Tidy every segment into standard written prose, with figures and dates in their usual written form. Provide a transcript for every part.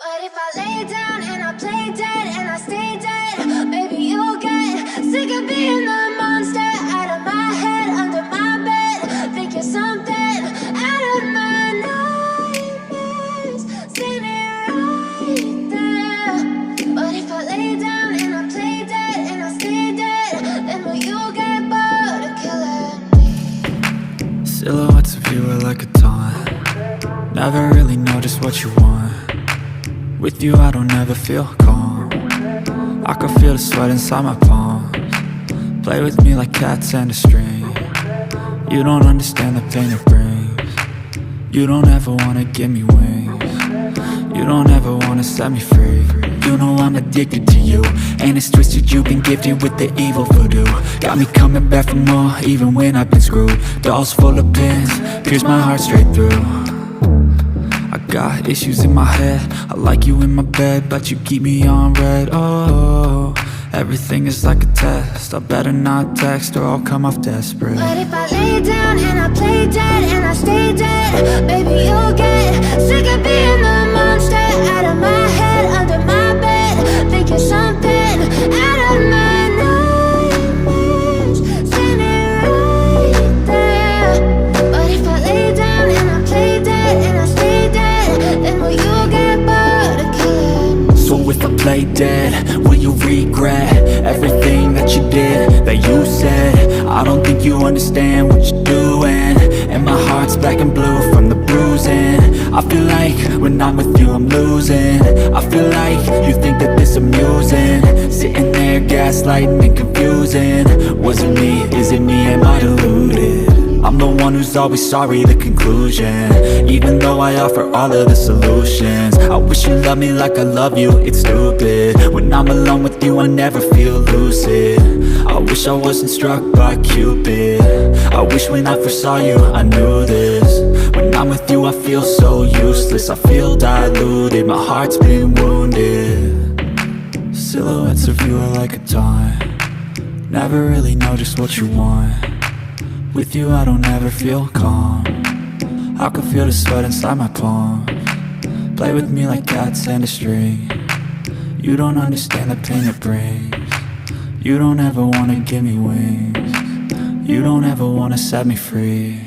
But if I lay down and I play dead and I stay dead, baby, you'll get sick of being the monster out of my head, under my bed, thinking something out of my nightmares, standing right there. But if I lay down and I play dead and I stay dead, then will you get bored of killing me? Silhouettes of you are like a taunt. Never really know just what you want. With you I don't ever feel calm. I can feel the sweat inside my palms. Play with me like cats and a string. You don't understand the pain it brings. You don't ever wanna give me wings. You don't ever wanna set me free. You know I'm addicted to you, and it's twisted, you've been gifted with the evil voodoo. Got me coming back for more, even when I've been screwed. Dolls full of pins, pierce my heart straight through. I got issues in my head, I like you in my bed, but you keep me on red. Oh, everything is like a test, I better not text or I'll come off desperate. But if I lay down and I play dead and I stay dead, baby, you'll get sick of being the monster out of my head, under my bed, thinking something out of my nightmares, standing right there. But if I lay down and I play dead and I stay dead, then will you get bored of killing me? So if I play dead, will you regret everything that you did, that you said? I don't think you understand what you're doing, and my heart's black and blue from the bruising. I feel like when I'm with you I'm losing. I feel like you think that this amusing, sitting there gaslighting and confusing. Was it me? Is it me? Am I deluded? I'm the one who's always sorry, the conclusion, even though I offer all of the solutions. I wish you loved me like I love you, it's stupid. When I'm alone with you I never feel lucid. I wish I wasn't struck by Cupid. I wish when I first saw you I knew this. When I'm with you I feel so useless, I feel diluted, my heart's been wounded. Silhouettes of you are like a taunt. Never really know just what you want. With you I don't ever feel calm. I can feel the sweat inside my palms. Play with me like cats and a string. You don't understand the pain it brings. You don't ever wanna give me wings. You don't ever wanna set me free.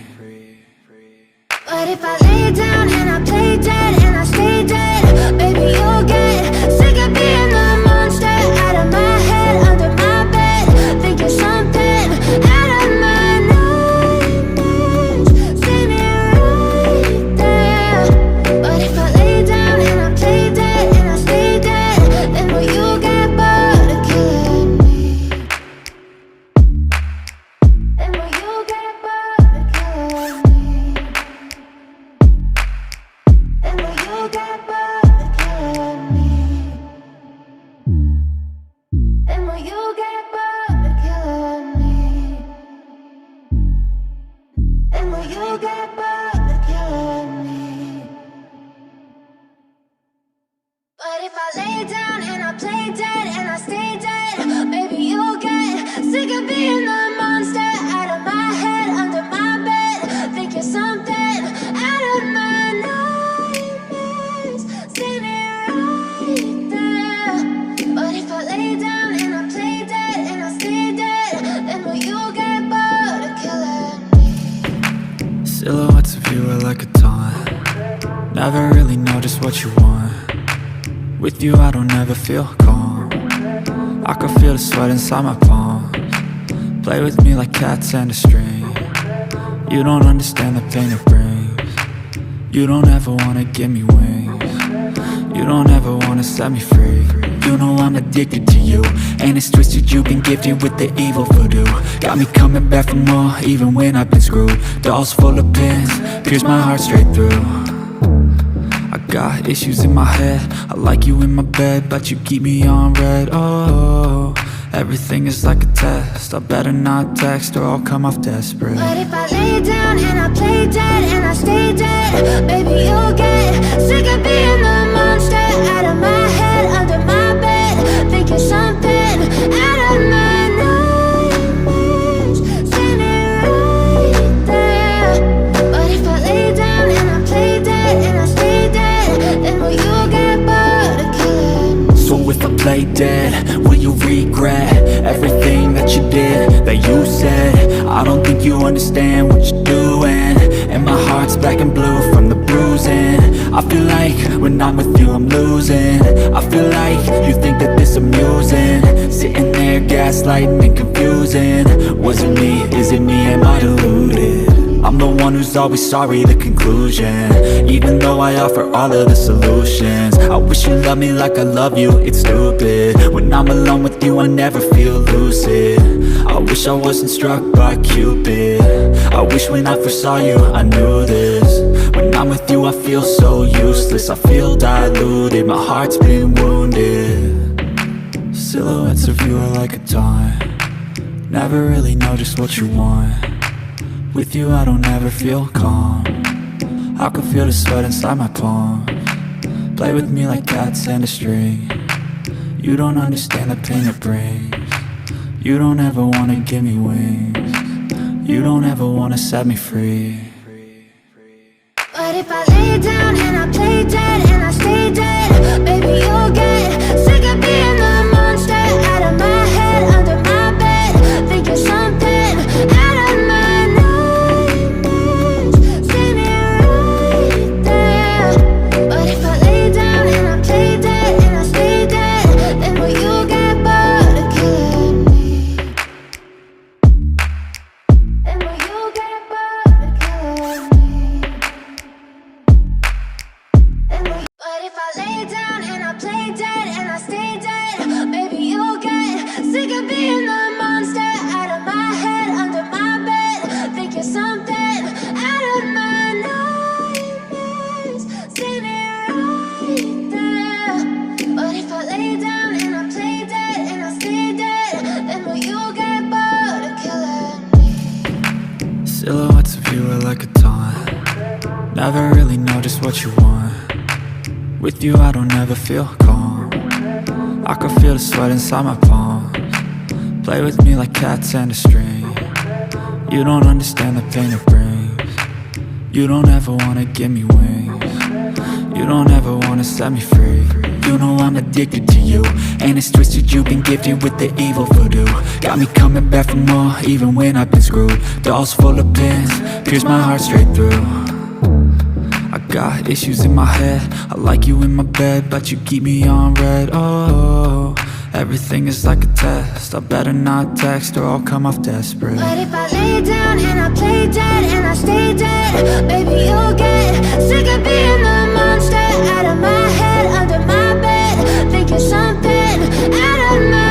But if I lay down and I play dead and I stay dead, baby, you'll get sick of being the monster out of my head, under my bed, thinking something out of my nightmares, standing right there. But if I lay down and I play dead and I stay dead, then will you get bored of killing me? Then will you get bored of killing me? And will you get bored of killing me? And will you get bored of killing me? And will you get bored of killing me? But if I lay down and I play dead and I stay dead, baby, you'll get sick of being the monster out of my head, under my bed, thinking something out of my nightmares, standing right there. But if I lay down and I play dead and I stay dead, then will you get bored of killing me? Silhouettes of you are like a taunt. Never really know just what you want. With you I don't ever feel calm. I can feel the sweat inside my palms. Play with me like cats and a string. You don't understand the pain it brings. You don't ever wanna give me wings. You don't ever wanna set me free. You know I'm addicted to you, and it's twisted, you've been gifted with the evil voodoo. Got me coming back for more, even when I've been screwed. Dolls full of pins, pierce my heart straight through. I got issues in my head, I like you in my bed, but you keep me on red. Oh, everything is like a test, I better not text or I'll come off desperate. But if I lay down and I play dead and I stay dead, baby, you'll get sick of being the monster out of my head, under my bed, thinking something out of my nightmares, standing right there. But if I lay down and I play dead and I stay dead, then will you get bored play dead? Will you regret everything that you did, that you said? I don't think you understand what you're doing, and my heart's black and blue from the bruising. I feel like when I'm with you I'm losing. I feel like you think that this amusing, sitting there gaslighting and confusing. Was it me? Is it me? Am I deluded? I'm the one who's always sorry, the conclusion. Even though I offer all of the solutions, I wish you loved me like I love you, it's stupid. When I'm alone with you I never feel lucid. I wish I wasn't struck by Cupid. I wish when I first saw you I knew this. When I'm with you I feel so useless, I feel diluted, my heart's been wounded. Silhouettes of you are like a taunt, never really know just what you want. With you I don't ever feel calm, I can feel the sweat inside my palms. Play with me like cats and a string. You don't understand the pain it brings. You don't ever wanna give me wings. You don't ever wanna set me free. But if I lay down and I play dead and I stay dead, baby you'll get sick of being the monster out of my head, under my bed, thinking something out of my nightmares, standing right there. But if I lay down and I play dead and I stay dead, then will you get bored of killing me? Then will you get bored of killing me? But if I lay down and I play dead and I stay dead, baby you'll get sick of being the monster out of my head, under my bed, thinking something out of my nightmares, standing right there. But if I lay down and I play dead and I stay dead, then will you get bored of killing me? Silhouettes of you are like a taunt, never really know just what you want. With you I don't ever feel calm, I can feel the sweat inside my palms. Play with me like cats and a string. You don't understand the pain it brings. You don't ever wanna give me wings. You don't ever wanna set me free. You know I'm addicted to you, and it's twisted, you've been gifted with the evil voodoo. Got me coming back for more, even when I've been screwed. Dolls full of pins, pierce my heart straight through. I got issues in my head, I like you in my bed, but you keep me on red. Oh, everything is like a test, I better not text or I'll come off desperate. But if I lay down and I play dead and I stay dead, baby you'll get sick of being the monster out of my